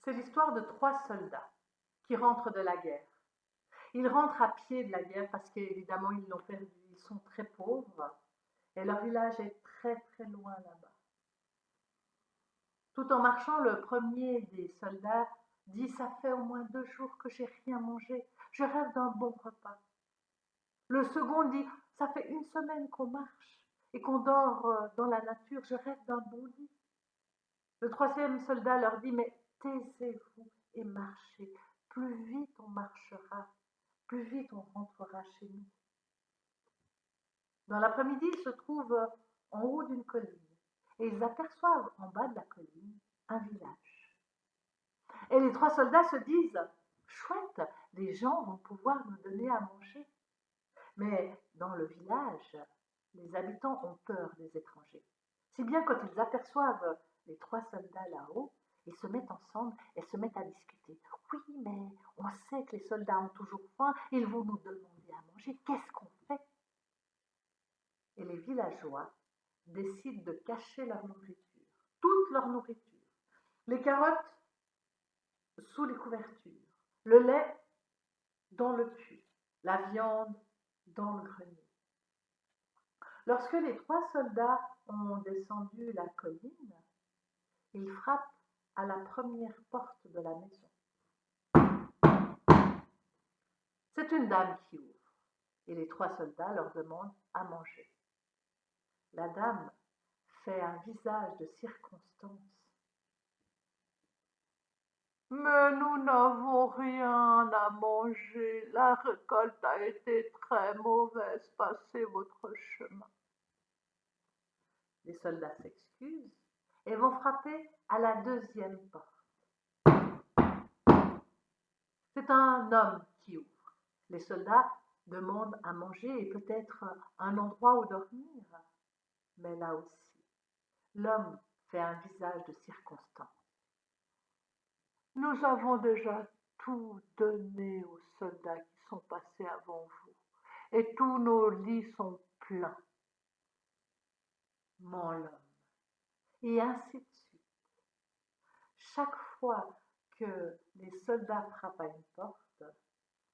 C'est l'histoire de 3 soldats qui rentrent de la guerre. Ils rentrent à pied de la guerre parce qu'évidemment ils l'ont perdu, ils sont très pauvres et leur village est très très loin là-bas. Tout en marchant, le premier des soldats dit: « Ça fait au moins 2 jours que j'ai rien mangé, je rêve d'un bon repas. » Le second dit: « Ça fait 1 semaine qu'on marche et qu'on dort dans la nature, je rêve d'un bon lit. » Le troisième soldat leur dit: « Mais taisez-vous et marchez, plus vite on marchera, plus vite on rentrera chez nous. » Dans l'après-midi, ils se trouvent en haut d'une colline et ils aperçoivent en bas de la colline un village. Et les 3 soldats se disent: « Chouette, les gens vont pouvoir nous donner à manger. » Mais dans le village, les habitants ont peur des étrangers. Si bien quand ils aperçoivent les 3 soldats là-haut, ils se mettent ensemble et se mettent à discuter. « Oui, mais on sait que les soldats ont toujours faim, ils vont nous demander à manger, qu'est-ce qu'on fait ?» Et les villageois décident de cacher leur nourriture, toute leur nourriture. Les carottes sous les couvertures, le lait dans le puits, la viande dans le grenier. Lorsque les 3 soldats ont descendu la colline, ils frappent à la première porte de la maison. C'est une dame qui ouvre et les 3 soldats leur demandent à manger. La dame fait un visage de circonstance. « Mais nous n'avons rien à manger, la récolte a été très mauvaise, passez votre chemin. » Les soldats s'excusent et vont frapper à la 2e porte. C'est un homme qui ouvre. Les soldats demandent à manger et peut-être un endroit où dormir. Mais là aussi, l'homme fait un visage de circonstance. « Nous avons déjà tout donné aux soldats qui sont passés avant vous, et tous nos lits sont pleins. » Ment l'homme. Et ainsi de suite. Chaque fois que les soldats frappent à une porte,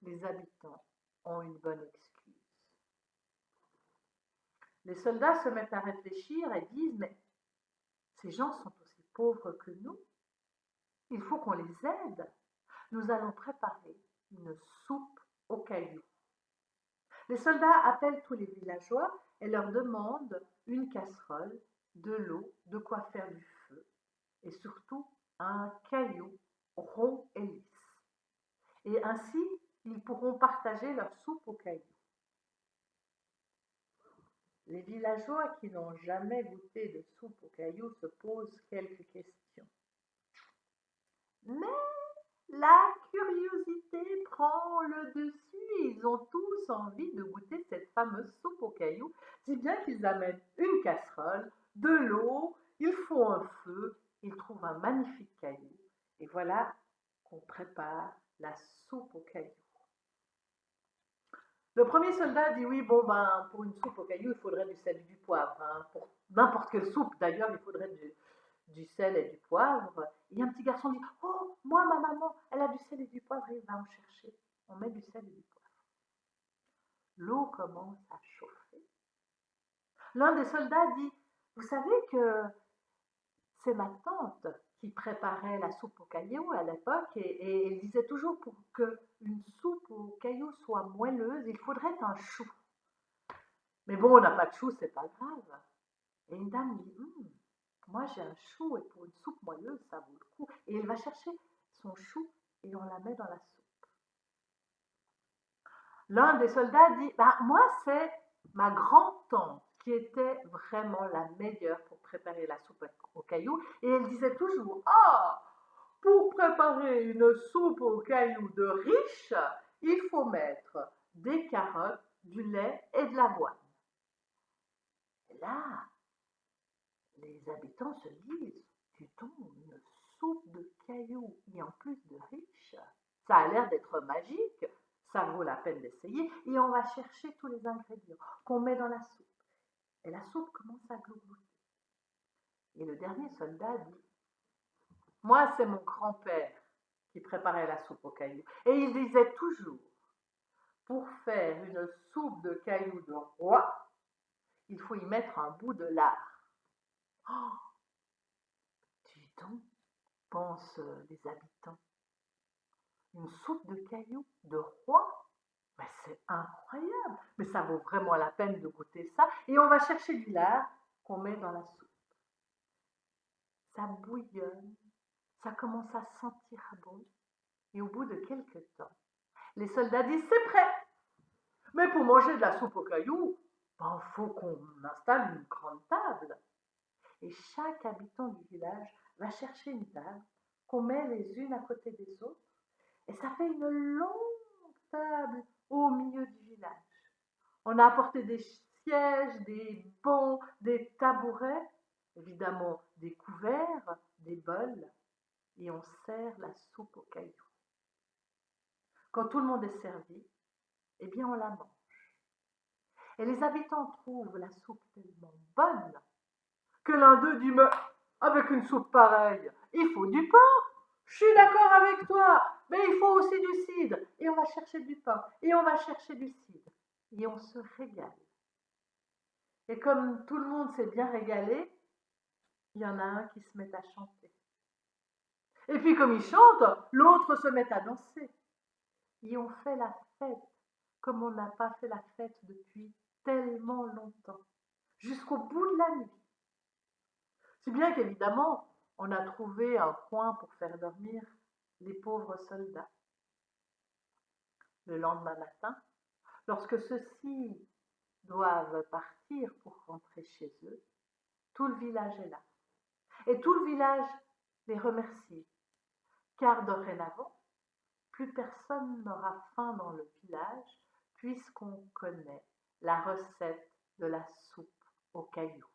les habitants ont une bonne excuse. Les soldats se mettent à réfléchir et disent: « Mais ces gens sont aussi pauvres que nous. Il faut qu'on les aide. Nous allons préparer une soupe aux cailloux. » Les soldats appellent tous les villageois et leur demandent une casserole, de l'eau, de quoi faire du feu et surtout un caillou rond et lisse. Et ainsi, ils pourront partager leur soupe aux cailloux. Les villageois qui n'ont jamais goûté de soupe aux cailloux se posent quelques questions. Mais la curiosité prend le dessus. Ils ont tous envie de goûter cette fameuse soupe aux cailloux, si bien qu'ils amènent une casserole, de l'eau, ils font un feu, ils trouvent un magnifique caillou. Et voilà qu'on prépare la soupe aux cailloux. Le premier soldat dit: « Oui, bon, pour une soupe aux cailloux, il faudrait du sel et du poivre. Hein. Pour n'importe quelle soupe, d'ailleurs, il faudrait du sel et du poivre. » Et un petit garçon dit: « Oh, moi, ma maman, elle a du sel et du poivre, et va en chercher. » On met du sel et du poivre. L'eau commence à chauffer. L'un des soldats dit: « Vous savez que c'est ma tante qui préparait la soupe aux cailloux à l'époque, et elle disait toujours, pour qu'une soupe aux cailloux soit moelleuse, il faudrait un chou. Mais bon, on n'a pas de chou, c'est pas grave. » Et une dame dit: « Moi j'ai un chou, et pour une soupe moelleuse, ça vaut le coup. » Et elle va chercher son chou et on la met dans la soupe. L'un des soldats dit: « Moi, c'est ma grand-tante qui était vraiment la meilleure pour préparer la soupe aux cailloux. Et elle disait toujours: « Ah, pour préparer une soupe aux cailloux de riche, il faut mettre des carottes, du lait et de l'avoine. » Et là, les habitants se disent: « Dis donc, une soupe de cailloux et en plus de riche, ça a l'air d'être magique, ça vaut la peine d'essayer. » Et on va chercher tous les ingrédients qu'on met dans la soupe. Et la soupe commence à glouglouter. Et le dernier soldat dit: « Moi, c'est mon grand-père qui préparait la soupe aux cailloux. Et il disait toujours, pour faire une soupe de cailloux de roi, il faut y mettre un bout de lard. Oh, dis donc, pensent les habitants. Une soupe de cailloux de roi? Mais c'est incroyable, mais ça vaut vraiment la peine de goûter ça. Et on va chercher du lard qu'on met dans la soupe. Ça bouillonne, ça commence à sentir bon. Et au bout de quelques temps, les soldats disent c'est prêt. Mais pour manger de la soupe aux cailloux, ben, faut qu'on installe une grande table. Et chaque habitant du village va chercher une table qu'on met les unes à côté des autres. Et ça fait une longue table au milieu du village. On a apporté des sièges, des bancs, des tabourets, évidemment des couverts, des bols, et on sert la soupe aux cailloux. Quand tout le monde est servi, eh bien on la mange. Et les habitants trouvent la soupe tellement bonne que l'un d'eux dit mais avec une soupe pareille, il faut du pain. Je suis d'accord avec toi, mais il faut aussi du cidre. Et on va chercher du pain, et on va chercher du cidre. Et on se régale. Et comme tout le monde s'est bien régalé, il y en a un qui se met à chanter. Et puis comme il chante, l'autre se met à danser. Et on fait la fête comme on n'a pas fait la fête depuis tellement longtemps, jusqu'au bout de la nuit. Si bien qu'évidemment, on a trouvé un coin pour faire dormir les pauvres soldats. Le lendemain matin, lorsque ceux-ci doivent partir pour rentrer chez eux, tout le village est là. Et tout le village les remercie, car dorénavant, plus personne n'aura faim dans le village puisqu'on connaît la recette de la soupe aux cailloux.